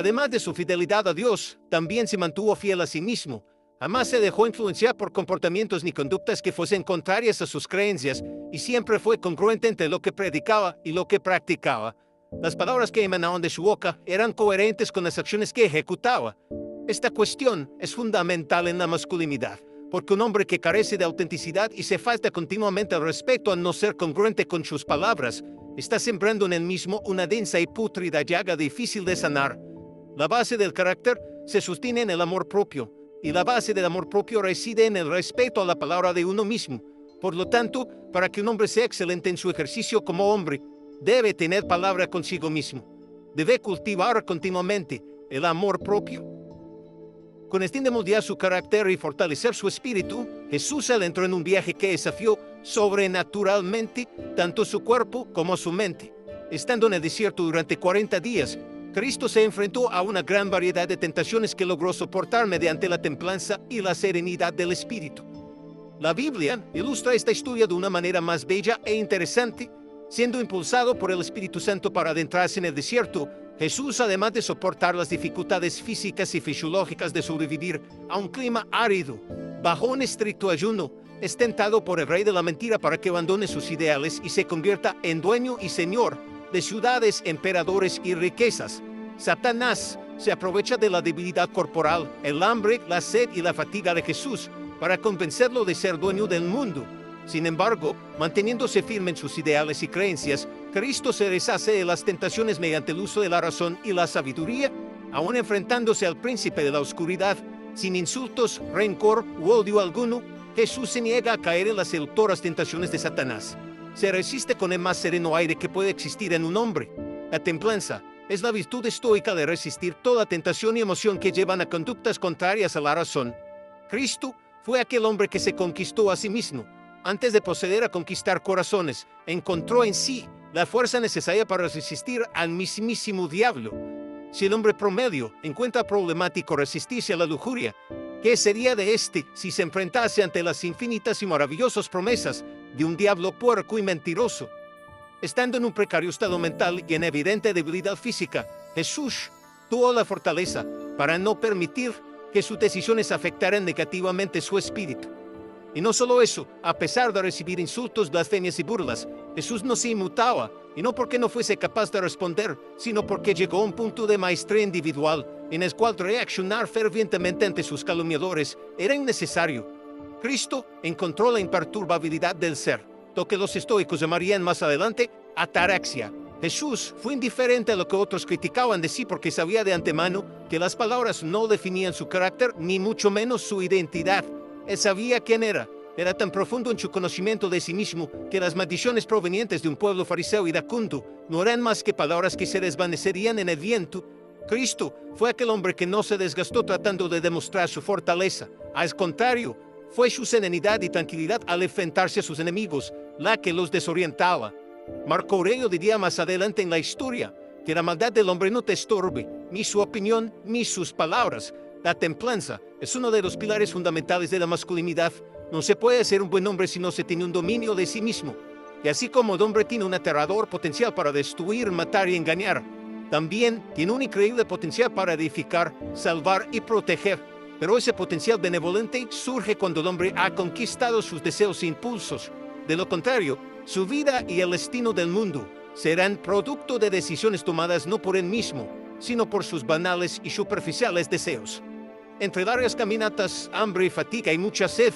Además de su fidelidad a Dios, también se mantuvo fiel a sí mismo. Jamás se dejó influenciar por comportamientos ni conductas que fuesen contrarias a sus creencias, y siempre fue congruente entre lo que predicaba y lo que practicaba. Las palabras que emanaban de su boca eran coherentes con las acciones que ejecutaba. Esta cuestión es fundamental en la masculinidad, porque un hombre que carece de autenticidad y se falta continuamente al respeto al no ser congruente con sus palabras, está sembrando en él mismo una densa y pútrida llaga difícil de sanar. La base del carácter se sostiene en el amor propio, y la base del amor propio reside en el respeto a la palabra de uno mismo. Por lo tanto, para que un hombre sea excelente en su ejercicio como hombre, debe tener palabra consigo mismo. Debe cultivar continuamente el amor propio. Con el fin de moldear su carácter y fortalecer su espíritu, Jesús entró en un viaje que desafió sobrenaturalmente tanto su cuerpo como su mente. Estando en el desierto durante 40 días, Cristo se enfrentó a una gran variedad de tentaciones que logró soportar mediante la templanza y la serenidad del espíritu. La Biblia ilustra esta historia de una manera más bella e interesante. Siendo impulsado por el Espíritu Santo para adentrarse en el desierto, Jesús, además de soportar las dificultades físicas y fisiológicas de sobrevivir a un clima árido, bajo un estricto ayuno, es tentado por el rey de la mentira para que abandone sus ideales y se convierta en dueño y señor de ciudades, emperadores y riquezas. Satanás se aprovecha de la debilidad corporal, el hambre, la sed y la fatiga de Jesús para convencerlo de ser dueño del mundo. Sin embargo, manteniéndose firme en sus ideales y creencias, Cristo se deshace de las tentaciones mediante el uso de la razón y la sabiduría, aún enfrentándose al príncipe de la oscuridad, sin insultos, rencor u odio alguno. Jesús se niega a caer en las seductoras tentaciones de Satanás. Se resiste con el más sereno aire que puede existir en un hombre. La templanza es la virtud estoica de resistir toda tentación y emoción que llevan a conductas contrarias a la razón. Cristo fue aquel hombre que se conquistó a sí mismo. Antes de proceder a conquistar corazones, encontró en sí la fuerza necesaria para resistir al mismísimo diablo. Si el hombre promedio encuentra problemático resistirse a la lujuria, ¿qué sería de éste si se enfrentase ante las infinitas y maravillosas promesas de un diablo puerco y mentiroso? Estando en un precario estado mental y en evidente debilidad física, Jesús tuvo la fortaleza para no permitir que sus decisiones afectaran negativamente su espíritu. Y no solo eso, a pesar de recibir insultos, blasfemias y burlas, Jesús no se inmutaba, y no porque no fuese capaz de responder, sino porque llegó a un punto de maestría individual, en el cual reaccionar fervientemente ante sus calumniadores era innecesario. Cristo encontró la imperturbabilidad del ser, lo que los estoicos llamarían más adelante ataraxia. Jesús fue indiferente a lo que otros criticaban de sí porque sabía de antemano que las palabras no definían su carácter, ni mucho menos su identidad. Él sabía quién era tan profundo en su conocimiento de sí mismo que las maldiciones provenientes de un pueblo fariseo iracundo no eran más que palabras que se desvanecerían en el viento. Cristo fue aquel hombre que no se desgastó tratando de demostrar su fortaleza. Al contrario, fue su serenidad y tranquilidad al enfrentarse a sus enemigos la que los desorientaba. Marco Aurelio diría más adelante en la historia que la maldad del hombre no te estorbe, ni su opinión, ni sus palabras. La templanza es uno de los pilares fundamentales de la masculinidad. No se puede ser un buen hombre si no se tiene un dominio de sí mismo. Y así como el hombre tiene un aterrador potencial para destruir, matar y engañar, también tiene un increíble potencial para edificar, salvar y proteger. Pero ese potencial benevolente surge cuando el hombre ha conquistado sus deseos e impulsos. De lo contrario, su vida y el destino del mundo serán producto de decisiones tomadas no por él mismo, sino por sus banales y superficiales deseos. Entre largas caminatas, hambre y fatiga y mucha sed,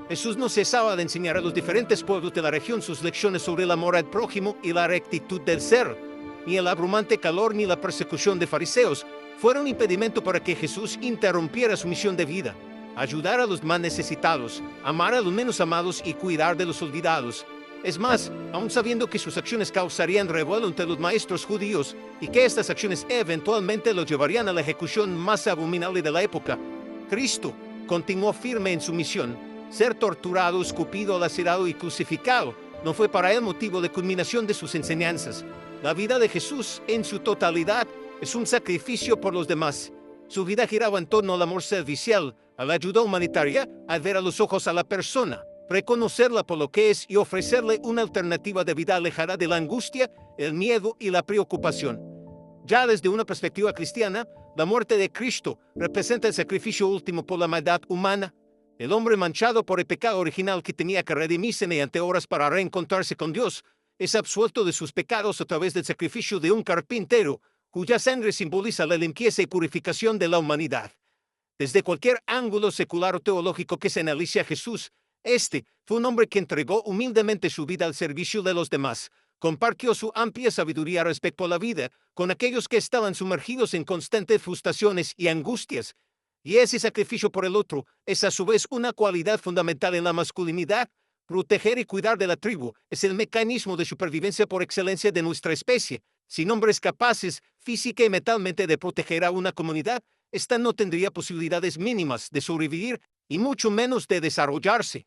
Jesús no cesaba de enseñar a los diferentes pueblos de la región sus lecciones sobre el amor al prójimo y la rectitud del ser. Ni el abrumante calor ni la persecución de fariseos fueron impedimento para que Jesús interrumpiera su misión de vida: ayudar a los más necesitados, amar a los menos amados y cuidar de los olvidados. Es más, aun sabiendo que sus acciones causarían revuelo entre los maestros judíos y que estas acciones eventualmente lo llevarían a la ejecución más abominable de la época, Cristo continuó firme en su misión. Ser torturado, escupido, lacerado y crucificado no fue para él motivo de culminación de sus enseñanzas. La vida de Jesús en su totalidad es un sacrificio por los demás. Su vida giraba en torno al amor servicial, a la ayuda humanitaria, al ver a los ojos a la persona, reconocerla por lo que es y ofrecerle una alternativa de vida alejada de la angustia, el miedo y la preocupación. Ya desde una perspectiva cristiana, La muerte de Cristo representa el sacrificio último por la maldad humana. El hombre manchado por el pecado original que tenía que redimirse mediante obras para reencontrarse con Dios, es absuelto de sus pecados a través del sacrificio de un carpintero, cuya sangre simboliza la limpieza y purificación de la humanidad. Desde cualquier ángulo secular o teológico que se analice a Jesús, este fue un hombre que entregó humildemente su vida al servicio de los demás, compartió su amplia sabiduría respecto a la vida con aquellos que estaban sumergidos en constantes frustraciones y angustias, y ese sacrificio por el otro es a su vez una cualidad fundamental en la masculinidad. Proteger y cuidar de la tribu es el mecanismo de supervivencia por excelencia de nuestra especie. Sin hombres capaces física y mentalmente de proteger a una comunidad, esta no tendría posibilidades mínimas de sobrevivir y mucho menos de desarrollarse.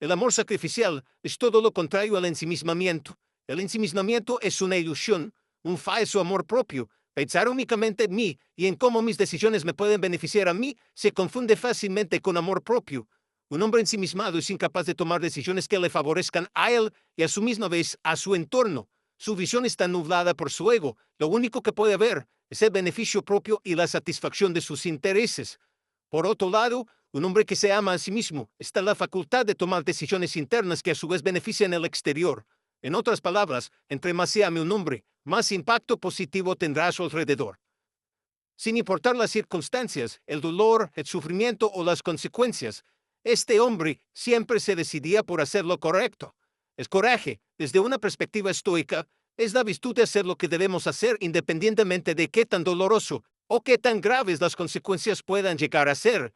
El amor sacrificial es todo lo contrario al ensimismamiento. El ensimismamiento es una ilusión, un falso amor propio. Pensar únicamente en mí y en cómo mis decisiones me pueden beneficiar a mí se confunde fácilmente con amor propio. Un hombre ensimismado es incapaz de tomar decisiones que le favorezcan a él y a su misma vez a su entorno. Su visión está nublada por su ego. Lo único que puede ver es el beneficio propio y la satisfacción de sus intereses. Por otro lado, un hombre que se ama a sí mismo está en la facultad de tomar decisiones internas que a su vez benefician el exterior. En otras palabras, entre más se ame un hombre, más impacto positivo tendrá a su alrededor. Sin importar las circunstancias, el dolor, el sufrimiento o las consecuencias, este hombre siempre se decidía por hacer lo correcto. El coraje, desde una perspectiva estoica, es la virtud de hacer lo que debemos hacer independientemente de qué tan doloroso o qué tan graves las consecuencias puedan llegar a ser.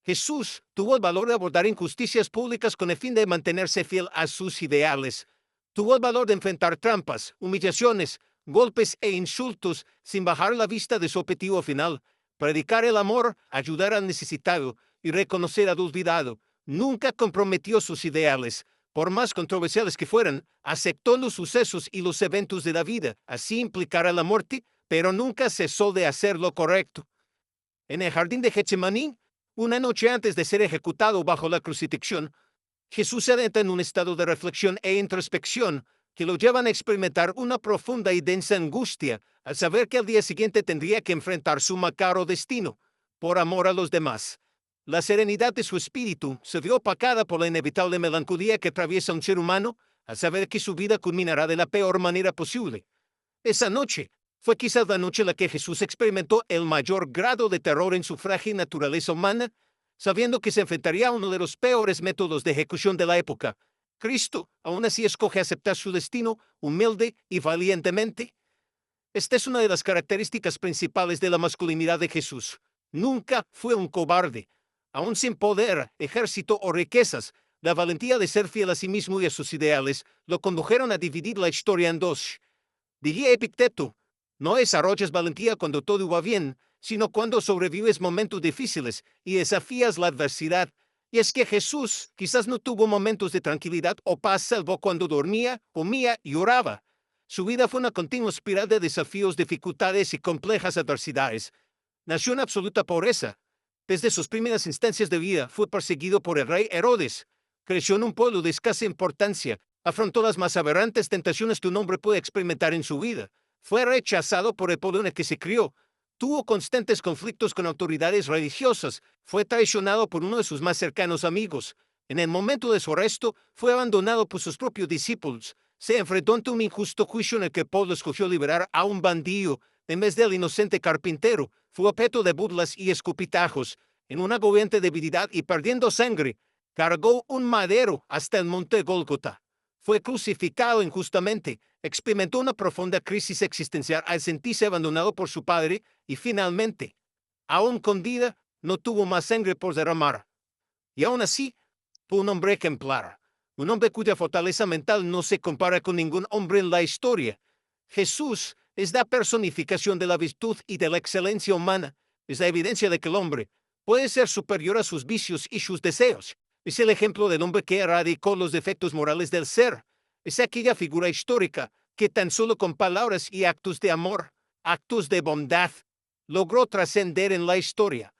Jesús tuvo el valor de abordar injusticias públicas con el fin de mantenerse fiel a sus ideales. Tuvo el valor de enfrentar trampas, humillaciones, golpes e insultos sin bajar la vista de su objetivo final: predicar el amor, ayudar al necesitado y reconocer al olvidado. Nunca comprometió sus ideales. Por más controversiales que fueran, aceptó los sucesos y los eventos de la vida, así implicara la muerte, pero nunca cesó de hacer lo correcto. En el jardín de Getsemaní, una noche antes de ser ejecutado bajo la crucifixión, Jesús se adentra en un estado de reflexión e introspección que lo llevan a experimentar una profunda y densa angustia al saber que al día siguiente tendría que enfrentar su macabro destino, por amor a los demás. La serenidad de su espíritu se vio opacada por la inevitable melancolía que atraviesa un ser humano al saber que su vida culminará de la peor manera posible. Esa noche fue quizás la noche en la que Jesús experimentó el mayor grado de terror en su frágil naturaleza humana, sabiendo que se enfrentaría a uno de los peores métodos de ejecución de la época. Cristo aún así escoge aceptar su destino humilde y valientemente. Esta es una de las características principales de la masculinidad de Jesús. Nunca fue un cobarde. Aún sin poder, ejército o riquezas, la valentía de ser fiel a sí mismo y a sus ideales lo condujeron a dividir la historia en dos. Diría Epicteto: no desarrollas valentía cuando todo va bien, sino cuando sobrevives momentos difíciles y desafías la adversidad. Y es que Jesús quizás no tuvo momentos de tranquilidad o paz salvo cuando dormía, comía y oraba. Su vida fue una continua espiral de desafíos, dificultades y complejas adversidades. Nació en absoluta pobreza. Desde sus primeras instancias de vida fue perseguido por el rey Herodes. Creció en un pueblo de escasa importancia. Afrontó las más aberrantes tentaciones que un hombre puede experimentar en su vida. Fue rechazado por el pueblo en el que se crió. Tuvo constantes conflictos con autoridades religiosas. Fue traicionado por uno de sus más cercanos amigos. En el momento de su arresto, fue abandonado por sus propios discípulos. Se enfrentó ante un injusto juicio en el que el pueblo escogió liberar a un bandido en vez del inocente carpintero. Fue objeto de burlas y escupitajos. En una agobiante debilidad y perdiendo sangre, cargó un madero hasta el monte Gólgota. Fue crucificado injustamente, experimentó una profunda crisis existencial al sentirse abandonado por su padre y finalmente, aún con vida, no tuvo más sangre por derramar. Y aún así, fue un hombre ejemplar, un hombre cuya fortaleza mental no se compara con ningún hombre en la historia. Jesús es la personificación de la virtud y de la excelencia humana. Es la evidencia de que el hombre puede ser superior a sus vicios y sus deseos. Es el ejemplo del hombre que erradicó los defectos morales del ser. Es aquella figura histórica que tan solo con palabras y actos de amor, actos de bondad, logró trascender en la historia.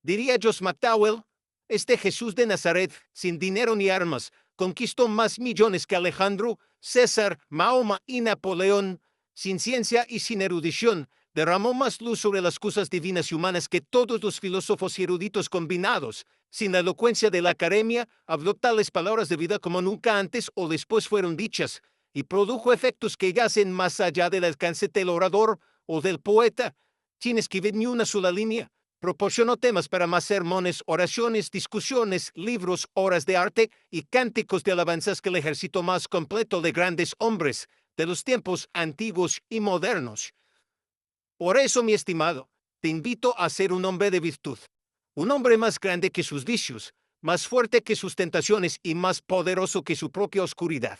Diría Josh McDowell: este Jesús de Nazaret, sin dinero ni armas, conquistó más millones que Alejandro, César, Mahoma y Napoleón. Sin ciencia y sin erudición, Derramó más luz sobre las cosas divinas y humanas que todos los filósofos y eruditos combinados. Sin la elocuencia de la academia, habló tales palabras de vida como nunca antes o después fueron dichas, y produjo efectos que yacen más allá del alcance del orador o del poeta, sin escribir ni una sola línea. Proporcionó temas para más sermones, oraciones, discusiones, libros, obras de arte y cánticos de alabanzas que el ejército más completo de grandes hombres de los tiempos antiguos y modernos. Por eso, mi estimado, te invito a ser un hombre de virtud, un hombre más grande que sus vicios, más fuerte que sus tentaciones y más poderoso que su propia oscuridad,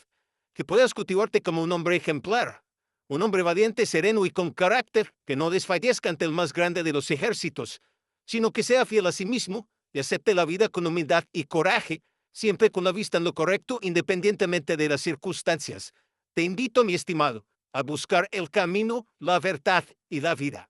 que puedas cultivarte como un hombre ejemplar, un hombre valiente, sereno y con carácter, que no desfallezca ante el más grande de los ejércitos, sino que sea fiel a sí mismo y acepte la vida con humildad y coraje, siempre con la vista en lo correcto, independientemente de las circunstancias. Te invito, mi estimado, a buscar el camino, la verdad y la vida.